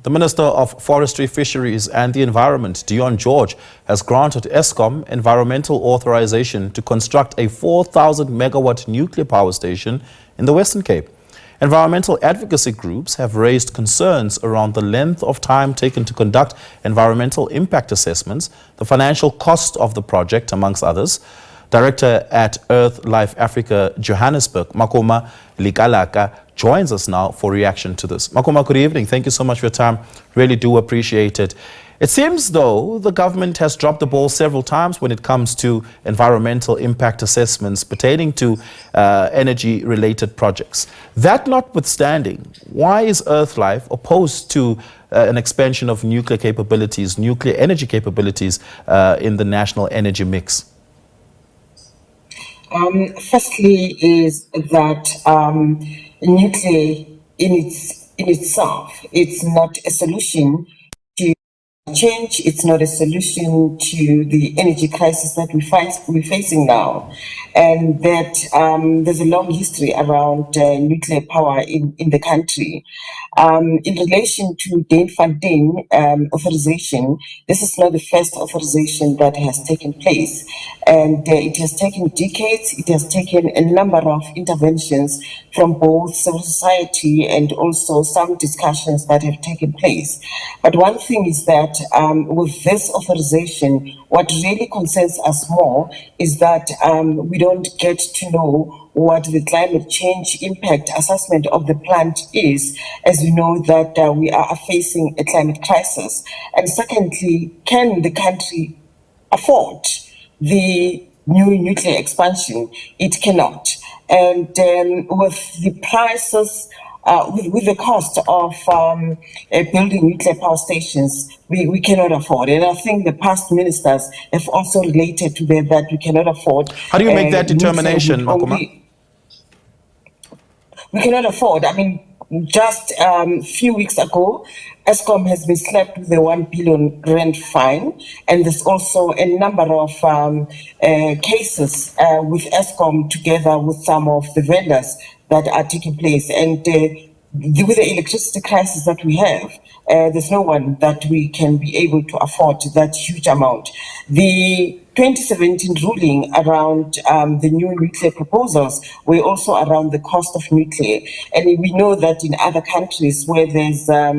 The Minister of Forestry, Fisheries and the Environment, Dion George, has granted Eskom environmental authorization to construct a 4,000 megawatt nuclear power station in the Western Cape. Environmental advocacy groups have raised concerns around the length of time taken to conduct environmental impact assessments, the financial cost of the project, amongst others. Director at Earth Life Africa Johannesburg, Makoma Lekalakala, joins us now for reaction to this. Makoma, good evening. Thank you so much for your time. Really do appreciate it. It seems, though, the government has dropped the ball several times when it comes to environmental impact assessments pertaining to energy-related projects. That notwithstanding, why is Earth Life opposed to an expansion of nuclear capabilities, nuclear energy capabilities in the national energy mix? Firstly, is that nuclear in itself, it's not a solution to change. It's not a solution to the energy crisis that we're facing now, and that there's a long history around nuclear power in the country. In relation to Dein authorization, this is not the first authorization that has taken place, and it has taken decades. It has taken a number of interventions from both civil society and also some discussions that have taken place. But one thing is that with this authorization, what really concerns us more is that we don't get to know what the climate change impact assessment of the plant is, as we know that we are facing a climate crisis. And secondly, can the country afford the new nuclear expansion? It cannot. And with the prices, with the cost of building nuclear power stations, we cannot afford. And I think the past ministers have also related to that we cannot afford. How do you make that determination, Makoma? We cannot afford. I mean, just a few weeks ago, Eskom has been slapped with a 1 billion rand fine, and there's also a number of cases with Eskom together with some of the vendors that are taking place. And with the electricity crisis that we have, there's no one that we can be able to afford that huge amount. The 2017 ruling around the new nuclear proposals were also around the cost of nuclear. And we know that in other countries where there's a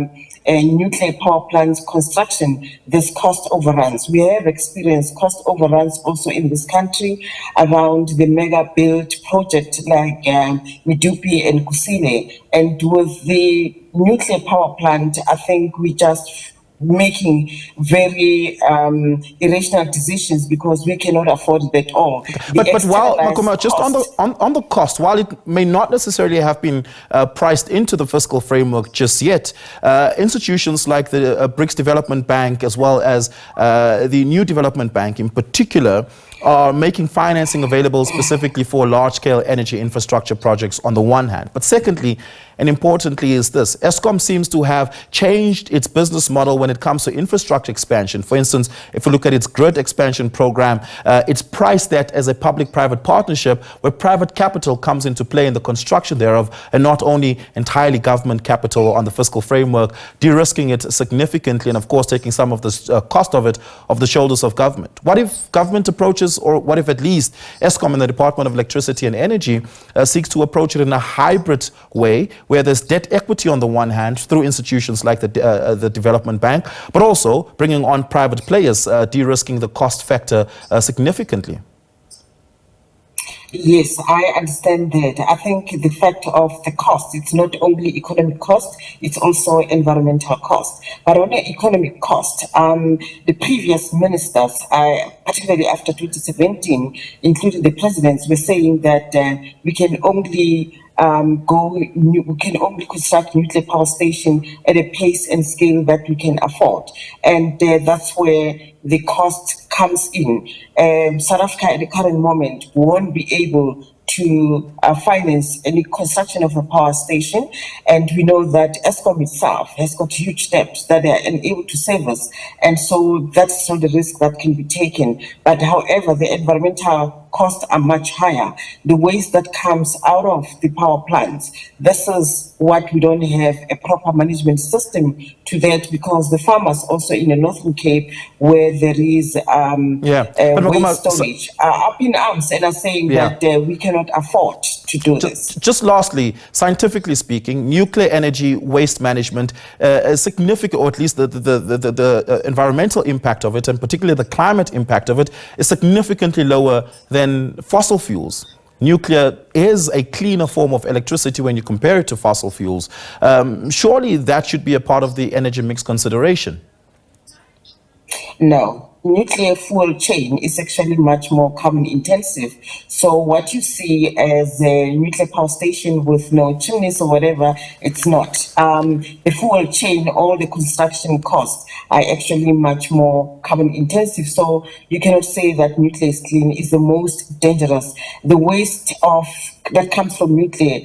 nuclear power plants construction, there's cost overruns. We have experienced cost overruns also in this country around the mega build project like Medupi and Kusile. And with the nuclear power plant, I think we just making very irrational decisions because we cannot afford it at all. But while, Makoma, just on the cost, while it may not necessarily have been priced into the fiscal framework just yet, institutions like the BRICS Development Bank as well as the New Development Bank in particular are making financing available specifically for large-scale energy infrastructure projects on the one hand. But secondly, and importantly, is this: Eskom seems to have changed its business model when it comes to infrastructure expansion. For instance, if we look at its grid expansion program, it's priced that as a public-private partnership where private capital comes into play in the construction thereof, and not only entirely government capital on the fiscal framework, de-risking it significantly and, of course, taking some of the cost of it off the shoulders of government. What if government approaches, or what if at least Eskom and the Department of Electricity and Energy seeks to approach it in a hybrid way, where there's debt equity on the one hand through institutions like the Development Bank, but also bringing on private players, de-risking the cost factor significantly? Yes, I understand that. I think the fact of the cost, it's not only economic cost, it's also environmental cost. But on the economic cost, the previous ministers, particularly after 2017, including the presidents, were saying that we can only we can only construct nuclear power station at a pace and scale that we can afford, and that's where the cost comes in. South Africa at the current moment won't be able to finance any construction of a power station, and we know that Eskom itself has got huge debts that they are unable to service, and so that's not the risk that can be taken. But however, the environmental costs are much higher. The waste that comes out of the power plants, this is what we don't have a proper management system to that, because the farmers also in the Northern Cape, where there is But Makoma, waste storage, are up in arms and are saying that we cannot afford to do this. Just lastly, scientifically speaking, nuclear energy waste management is significant, or at least the environmental impact of it, and particularly the climate impact of it, is significantly lower than fossil fuels. Nuclear is a cleaner form of electricity when you compare it to fossil fuels. Surely that should be a part of the energy mix consideration. No, nuclear fuel chain is actually much more carbon intensive. So what you see as a nuclear power station with no chimneys or whatever, it's not. The fuel chain, all the construction costs are actually much more carbon intensive. So you cannot say that nuclear is clean. It's the most dangerous. The waste that comes from nuclear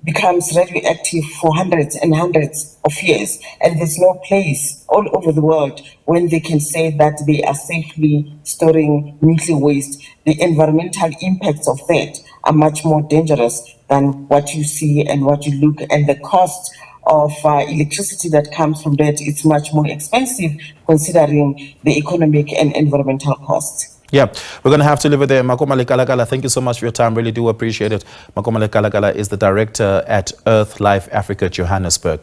becomes radioactive for hundreds and hundreds of years, and there's no place all over the world when they can say that they are safely storing nuclear waste. The environmental impacts of that are much more dangerous than what you see and what you look, and the cost of electricity that comes from that, it's much more expensive considering the economic and environmental costs. Yeah, we're going to have to leave it there. Makoma Lekalakala, thank you so much for your time. Really do appreciate it. Makoma Lekalakala is the director at Earth Life Africa, Johannesburg.